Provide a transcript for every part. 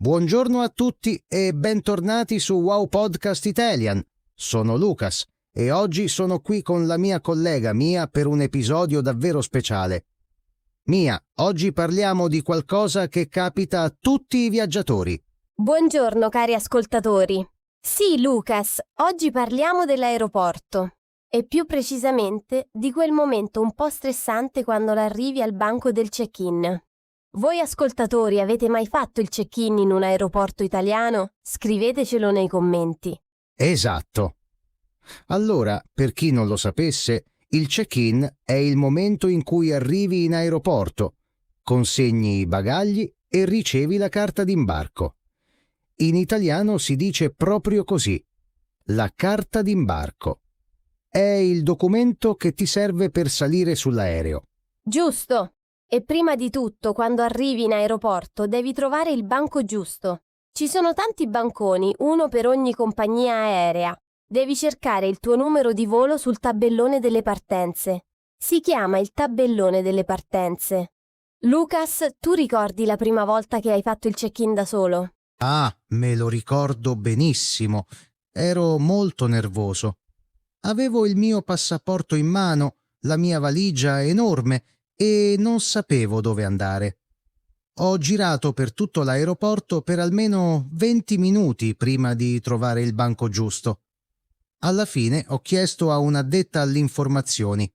Buongiorno a tutti e bentornati su Wow Podcast Italian. Sono Lucas e oggi sono qui con la mia collega Mia per un episodio davvero speciale. Mia, oggi parliamo di qualcosa che capita a tutti i viaggiatori. Buongiorno cari ascoltatori. Sì, Lucas, oggi parliamo dell'aeroporto e più precisamente di quel momento un po' stressante quando arrivi al banco del check-in. Voi ascoltatori avete mai fatto il check-in in un aeroporto italiano? Scrivetecelo nei commenti. Esatto. Allora, per chi non lo sapesse, il check-in è il momento in cui arrivi in aeroporto, consegni i bagagli e ricevi la carta d'imbarco. In italiano si dice proprio così, la carta d'imbarco. È il documento che ti serve per salire sull'aereo. Giusto! E prima di tutto, quando arrivi in aeroporto, devi trovare il banco giusto. Ci sono tanti banconi, uno per ogni compagnia aerea. Devi cercare il tuo numero di volo sul tabellone delle partenze. Si chiama il tabellone delle partenze. Lucas, tu ricordi la prima volta che hai fatto il check-in da solo? Ah, me lo ricordo benissimo. Ero molto nervoso. Avevo il mio passaporto in mano, la mia valigia enorme e non sapevo dove andare. Ho girato per tutto l'aeroporto per almeno 20 minuti prima di trovare il banco giusto. Alla fine ho chiesto a un'addetta alle informazioni.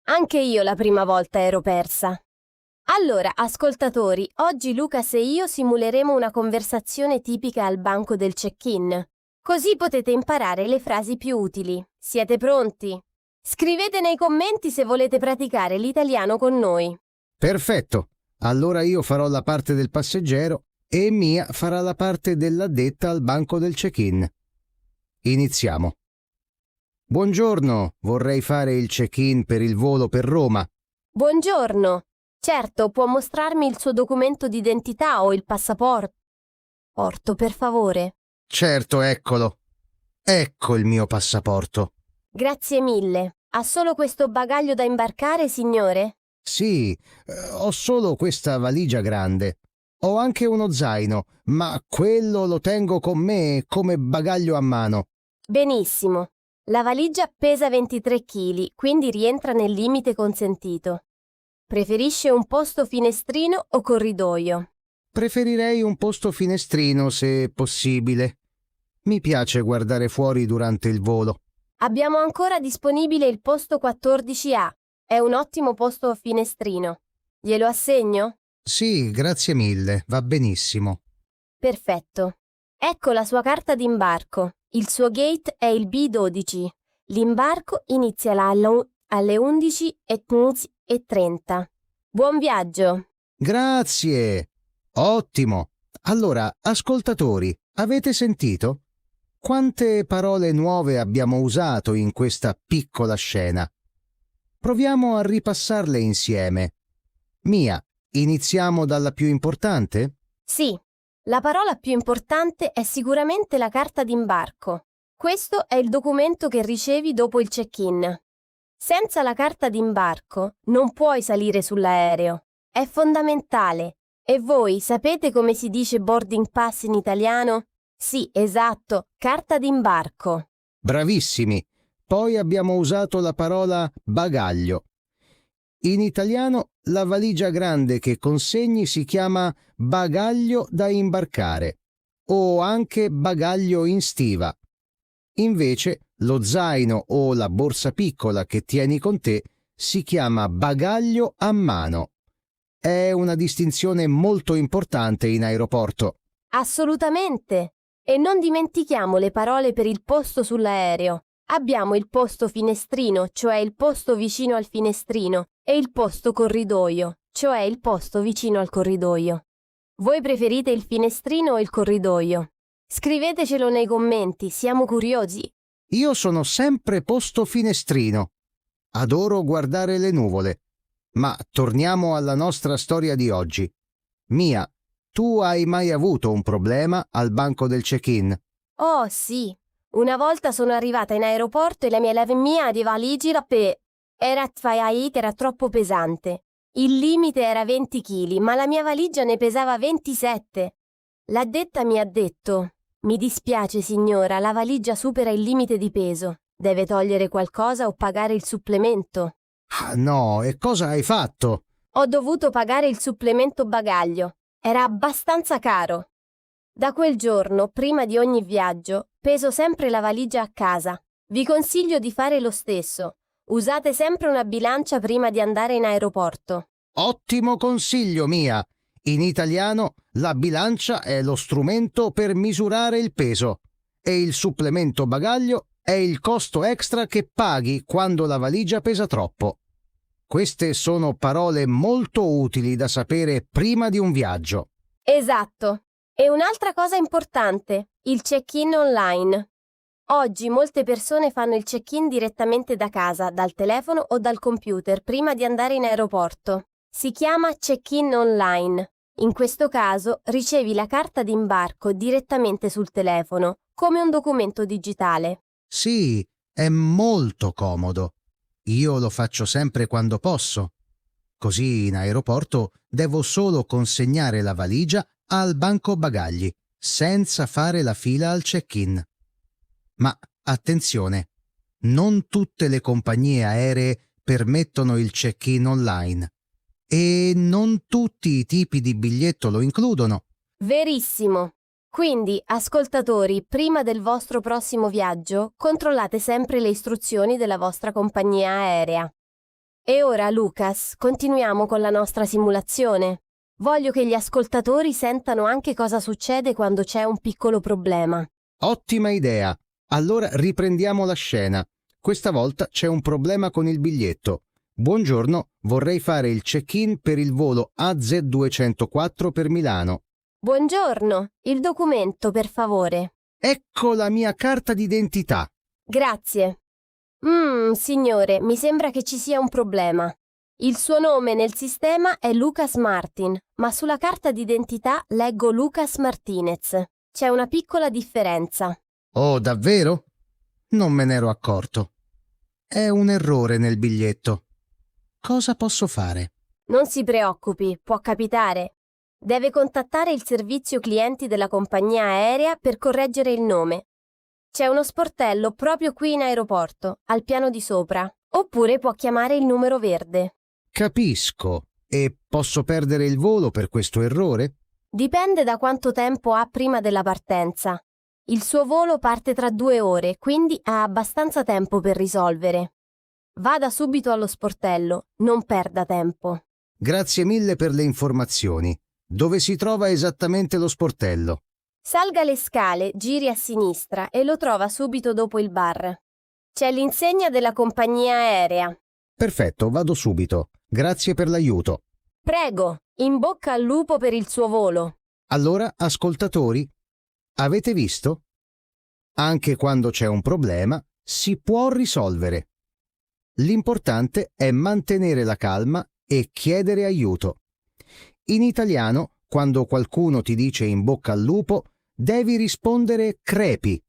Anche io la prima volta ero persa. Allora, ascoltatori, oggi Lucas e io simuleremo una conversazione tipica al banco del check-in. Così potete imparare le frasi più utili. Siete pronti? Scrivete nei commenti se volete praticare l'italiano con noi. Perfetto. Allora io farò la parte del passeggero e Mia farà la parte dell'addetta al banco del check-in. Iniziamo. Buongiorno, vorrei fare il check-in per il volo per Roma. Buongiorno. Certo, può mostrarmi il suo documento d'identità o il passaporto, per favore. Certo, eccolo. Ecco il mio passaporto. Grazie mille. Ha solo questo bagaglio da imbarcare, signore? Sì, ho solo questa valigia grande. Ho anche uno zaino, ma quello lo tengo con me come bagaglio a mano. Benissimo. La valigia pesa 23 kg, quindi rientra nel limite consentito. Preferisce un posto finestrino o corridoio? Preferirei un posto finestrino se possibile. Mi piace guardare fuori durante il volo. Abbiamo ancora disponibile il posto 14A. È un ottimo posto finestrino. Glielo assegno? Sì, grazie mille, va benissimo. Perfetto. Ecco la sua carta d'imbarco. Il suo gate è il B12. L'imbarco inizia alle 11:30. Buon viaggio! Grazie! Ottimo! Allora, ascoltatori, avete sentito? Quante parole nuove abbiamo usato in questa piccola scena? Proviamo a ripassarle insieme. Mia, iniziamo dalla più importante? Sì, la parola più importante è sicuramente la carta d'imbarco. Questo è il documento che ricevi dopo il check-in. Senza la carta d'imbarco non puoi salire sull'aereo. È fondamentale. E voi sapete come si dice boarding pass in italiano? Sì, esatto, carta d'imbarco. Bravissimi! Poi abbiamo usato la parola bagaglio. In italiano la valigia grande che consegni si chiama bagaglio da imbarcare o anche bagaglio in stiva. Invece lo zaino o la borsa piccola che tieni con te si chiama bagaglio a mano. È una distinzione molto importante in aeroporto. Assolutamente. E non dimentichiamo le parole per il posto sull'aereo. Abbiamo il posto finestrino, cioè il posto vicino al finestrino, e il posto corridoio, cioè il posto vicino al corridoio. Voi preferite il finestrino o il corridoio? Scrivetecelo nei commenti, siamo curiosi. Io sono sempre posto finestrino. Adoro guardare le nuvole. Ma torniamo alla nostra storia di oggi. Mia, tu hai mai avuto un problema al banco del check-in? Oh sì, una volta sono arrivata in aeroporto e la mia di valigia era troppo pesante. Il limite era 20 kg, ma la mia valigia ne pesava 27. L'addetta mi ha detto: mi dispiace signora, la valigia supera il limite di peso. Deve togliere qualcosa o pagare il supplemento. Ah, no, e cosa hai fatto? Ho dovuto pagare il supplemento bagaglio. Era abbastanza caro. Da quel giorno, prima di ogni viaggio, peso sempre la valigia a casa. Vi consiglio di fare lo stesso. Usate sempre una bilancia prima di andare in aeroporto. Ottimo consiglio, Mia. In italiano, la bilancia è lo strumento per misurare il peso e il supplemento bagaglio è il costo extra che paghi quando la valigia pesa troppo. Queste sono parole molto utili da sapere prima di un viaggio. Esatto. E un'altra cosa importante, il check-in online. Oggi molte persone fanno il check-in direttamente da casa, dal telefono o dal computer prima di andare in aeroporto. Si chiama check-in online. In questo caso ricevi la carta d'imbarco direttamente sul telefono, come un documento digitale. Sì, è molto comodo. Io lo faccio sempre quando posso. Così in aeroporto devo solo consegnare la valigia al banco bagagli, senza fare la fila al check-in. Ma attenzione, non tutte le compagnie aeree permettono il check-in online e non tutti i tipi di biglietto lo includono. Verissimo. Quindi, ascoltatori, prima del vostro prossimo viaggio, controllate sempre le istruzioni della vostra compagnia aerea. E ora, Lucas, continuiamo con la nostra simulazione. Voglio che gli ascoltatori sentano anche cosa succede quando c'è un piccolo problema. Ottima idea! Allora riprendiamo la scena. Questa volta c'è un problema con il biglietto. Buongiorno, vorrei fare il check-in per il volo AZ204 per Milano. Buongiorno, il documento, per favore. Ecco la mia carta d'identità. Grazie. Signore, mi sembra che ci sia un problema. Il suo nome nel sistema è Lucas Martin, ma sulla carta d'identità leggo Lucas Martinez. C'è una piccola differenza. Oh, davvero? Non me n'ero accorto. È un errore nel biglietto. Cosa posso fare? Non si preoccupi, può capitare. Deve contattare il servizio clienti della compagnia aerea per correggere il nome. C'è uno sportello proprio qui in aeroporto, al piano di sopra, oppure può chiamare il numero verde. Capisco. E posso perdere il volo per questo errore? Dipende da quanto tempo ha prima della partenza. Il suo volo parte tra 2 ore, quindi ha abbastanza tempo per risolvere. Vada subito allo sportello, non perda tempo. Grazie mille per le informazioni. Dove si trova esattamente lo sportello? Salga le scale, giri a sinistra e lo trova subito dopo il bar. C'è l'insegna della compagnia aerea. Perfetto, vado subito. Grazie per l'aiuto. Prego, in bocca al lupo per il suo volo. Allora, ascoltatori, avete visto? Anche quando c'è un problema, si può risolvere. L'importante è mantenere la calma e chiedere aiuto. In italiano, quando qualcuno ti dice in bocca al lupo, devi rispondere crepi.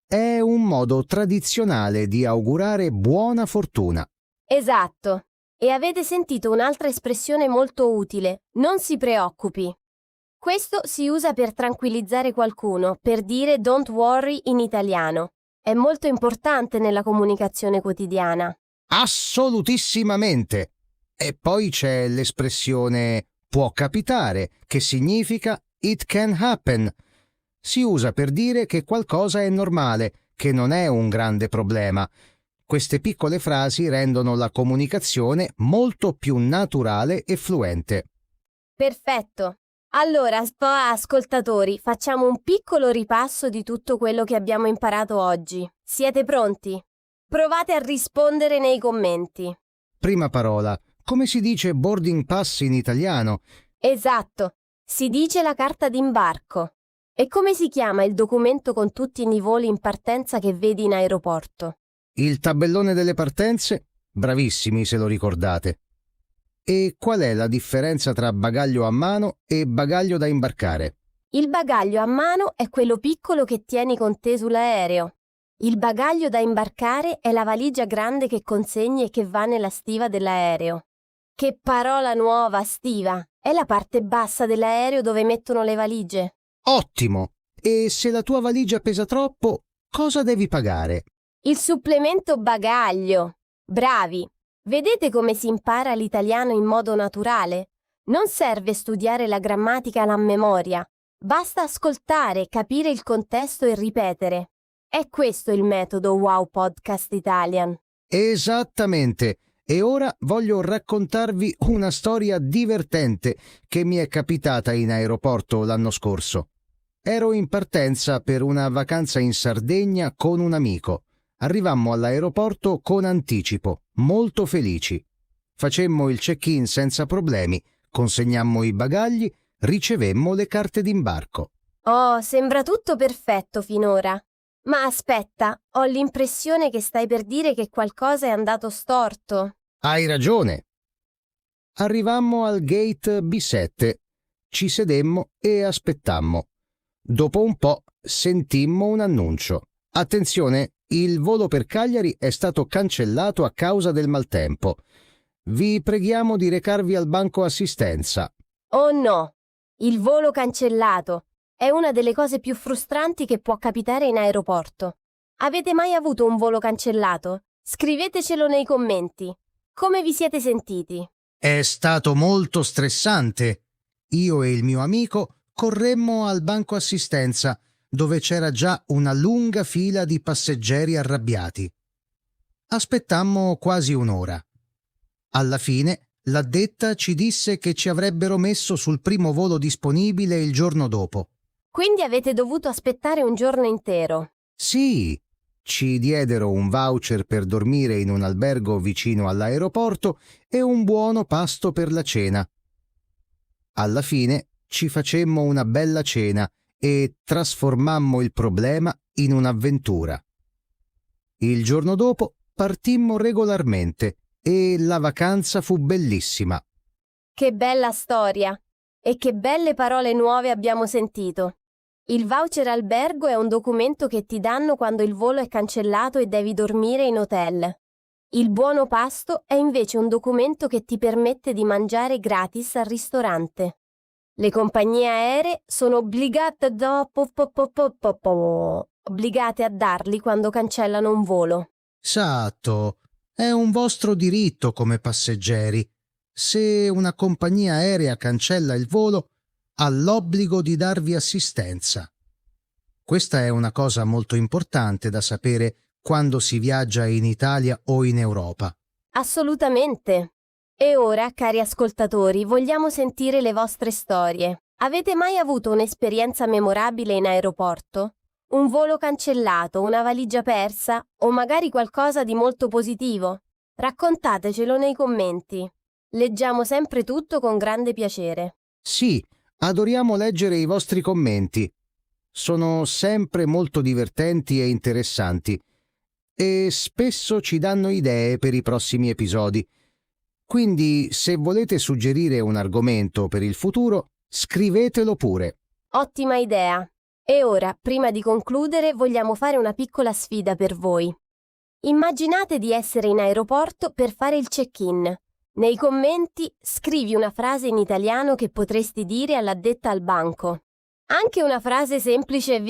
È un modo tradizionale di augurare buona fortuna. Esatto. E avete sentito un'altra espressione molto utile, non si preoccupi. Questo si usa per tranquillizzare qualcuno, per dire don't worry in italiano. È molto importante nella comunicazione quotidiana. Assolutissimamente! E poi c'è l'espressione può capitare, che significa it can happen. Si usa per dire che qualcosa è normale, che non è un grande problema. Queste piccole frasi rendono la comunicazione molto più naturale e fluente. Perfetto. Allora, ascoltatori, facciamo un piccolo ripasso di tutto quello che abbiamo imparato oggi. Siete pronti? Provate a rispondere nei commenti. Prima parola. Come si dice boarding pass in italiano? Esatto. Si dice la carta d'imbarco. E come si chiama il documento con tutti i voli in partenza che vedi in aeroporto? Il tabellone delle partenze? Bravissimi se lo ricordate. E qual è la differenza tra bagaglio a mano e bagaglio da imbarcare? Il bagaglio a mano è quello piccolo che tieni con te sull'aereo. Il bagaglio da imbarcare è la valigia grande che consegni e che va nella stiva dell'aereo. Che parola nuova, stiva! È la parte bassa dell'aereo dove mettono le valigie. Ottimo! E se la tua valigia pesa troppo, cosa devi pagare? Il supplemento bagaglio. Bravi! Vedete come si impara l'italiano in modo naturale? Non serve studiare la grammatica a memoria. Basta ascoltare, capire il contesto e ripetere. È questo il metodo Wow Podcast Italian. Esattamente! E ora voglio raccontarvi una storia divertente che mi è capitata in aeroporto l'anno scorso. Ero in partenza per una vacanza in Sardegna con un amico. Arrivammo all'aeroporto con anticipo, molto felici. Facemmo il check-in senza problemi, consegnammo i bagagli, ricevemmo le carte d'imbarco. Oh, sembra tutto perfetto finora. Ma aspetta, ho l'impressione che stai per dire che qualcosa è andato storto. Hai ragione! Arrivammo al gate B7, ci sedemmo e aspettammo. Dopo un po' sentimmo un annuncio. Attenzione, il volo per Cagliari è stato cancellato a causa del maltempo. Vi preghiamo di recarvi al banco assistenza. Oh no, il volo cancellato. È una delle cose più frustranti che può capitare in aeroporto. Avete mai avuto un volo cancellato? Scrivetecelo nei commenti. Come vi siete sentiti? È stato molto stressante. Io e il mio amico corremmo al banco assistenza, dove c'era già una lunga fila di passeggeri arrabbiati. Aspettammo quasi un'ora. Alla fine, l'addetta ci disse che ci avrebbero messo sul primo volo disponibile il giorno dopo. Quindi avete dovuto aspettare un giorno intero. Sì, ci diedero un voucher per dormire in un albergo vicino all'aeroporto e un buono pasto per la cena. Alla fine ci facemmo una bella cena e trasformammo il problema in un'avventura. Il giorno dopo partimmo regolarmente e la vacanza fu bellissima. Che bella storia! E che belle parole nuove abbiamo sentito. Il voucher albergo è un documento che ti danno quando il volo è cancellato e devi dormire in hotel. Il buono pasto è invece un documento che ti permette di mangiare gratis al ristorante. Le compagnie aeree sono obbligate a darli quando cancellano un volo. Esatto, è un vostro diritto come passeggeri. Se una compagnia aerea cancella il volo, ha l'obbligo di darvi assistenza. Questa è una cosa molto importante da sapere quando si viaggia in Italia o in Europa. Assolutamente. E ora, cari ascoltatori, vogliamo sentire le vostre storie. Avete mai avuto un'esperienza memorabile in aeroporto? Un volo cancellato, una valigia persa o magari qualcosa di molto positivo? Raccontatecelo nei commenti. Leggiamo sempre tutto con grande piacere. Sì, adoriamo leggere i vostri commenti. Sono sempre molto divertenti e interessanti e spesso ci danno idee per i prossimi episodi. Quindi, se volete suggerire un argomento per il futuro, scrivetelo pure. Ottima idea. E ora, prima di concludere, vogliamo fare una piccola sfida per voi. Immaginate di essere in aeroporto per fare il check-in. Nei commenti scrivi una frase in italiano che potresti dire all'addetta al banco. Anche una frase semplice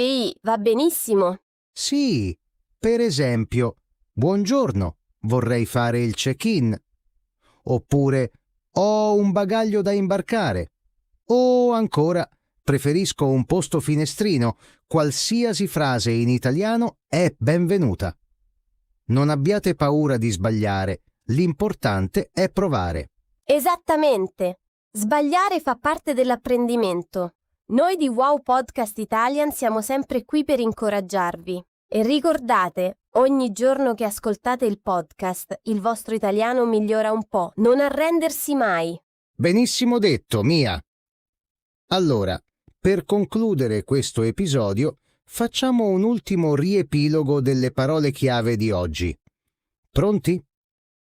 va benissimo. Sì, per esempio, buongiorno, vorrei fare il check-in. Oppure, ho un bagaglio da imbarcare. O ancora, preferisco un posto finestrino. Qualsiasi frase in italiano è benvenuta. Non abbiate paura di sbagliare, l'importante è provare. Esattamente. Sbagliare fa parte dell'apprendimento. Noi di Wow Podcast Italian siamo sempre qui per incoraggiarvi. E ricordate, ogni giorno che ascoltate il podcast, il vostro italiano migliora un po'. Non arrendersi mai. Benissimo detto, Mia. Allora, per concludere questo episodio, facciamo un ultimo riepilogo delle parole chiave di oggi. Pronti?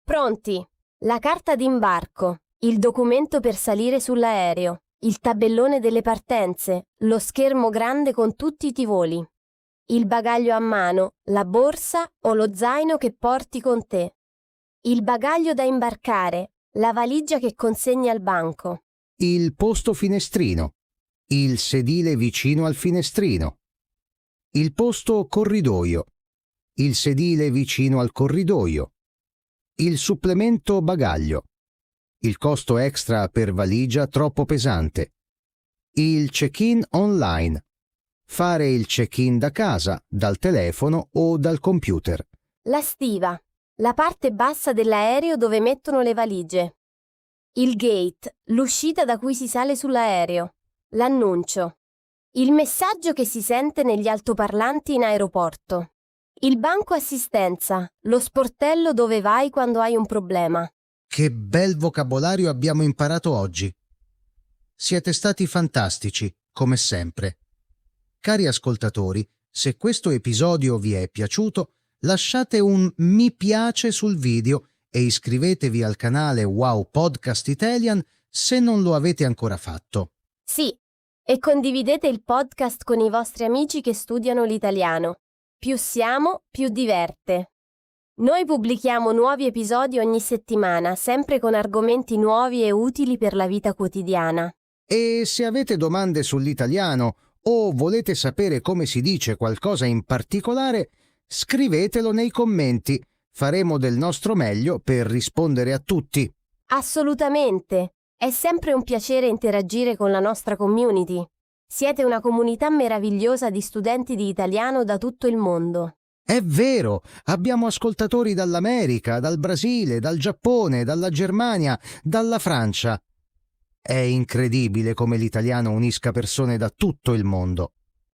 Pronti. La carta d'imbarco, il documento per salire sull'aereo, il tabellone delle partenze, lo schermo grande con tutti i voli. Il bagaglio a mano, la borsa o lo zaino che porti con te. Il bagaglio da imbarcare, la valigia che consegni al banco. Il posto finestrino. il sedile vicino al finestrino, il posto corridoio, il sedile vicino al corridoio, il supplemento bagaglio, il costo extra per valigia troppo pesante, il check-in online, fare il check-in da casa, dal telefono o dal computer. La stiva, la parte bassa dell'aereo dove mettono le valigie. Il gate, l'uscita da cui si sale sull'aereo. L'annuncio. Il messaggio che si sente negli altoparlanti in aeroporto. Il banco assistenza, lo sportello dove vai quando hai un problema. Che bel vocabolario abbiamo imparato oggi. Siete stati fantastici, come sempre. Cari ascoltatori, se questo episodio vi è piaciuto, lasciate un mi piace sul video e iscrivetevi al canale Wow Podcast Italian se non lo avete ancora fatto. Sì, e condividete il podcast con i vostri amici che studiano l'italiano. Più siamo, più diverte. Noi pubblichiamo nuovi episodi ogni settimana, sempre con argomenti nuovi e utili per la vita quotidiana. E se avete domande sull'italiano o volete sapere come si dice qualcosa in particolare, scrivetelo nei commenti. Faremo del nostro meglio per rispondere a tutti. Assolutamente! È sempre un piacere interagire con la nostra community. Siete una comunità meravigliosa di studenti di italiano da tutto il mondo. È vero, abbiamo ascoltatori dall'America, dal Brasile, dal Giappone, dalla Germania, dalla Francia. È incredibile come l'italiano unisca persone da tutto il mondo.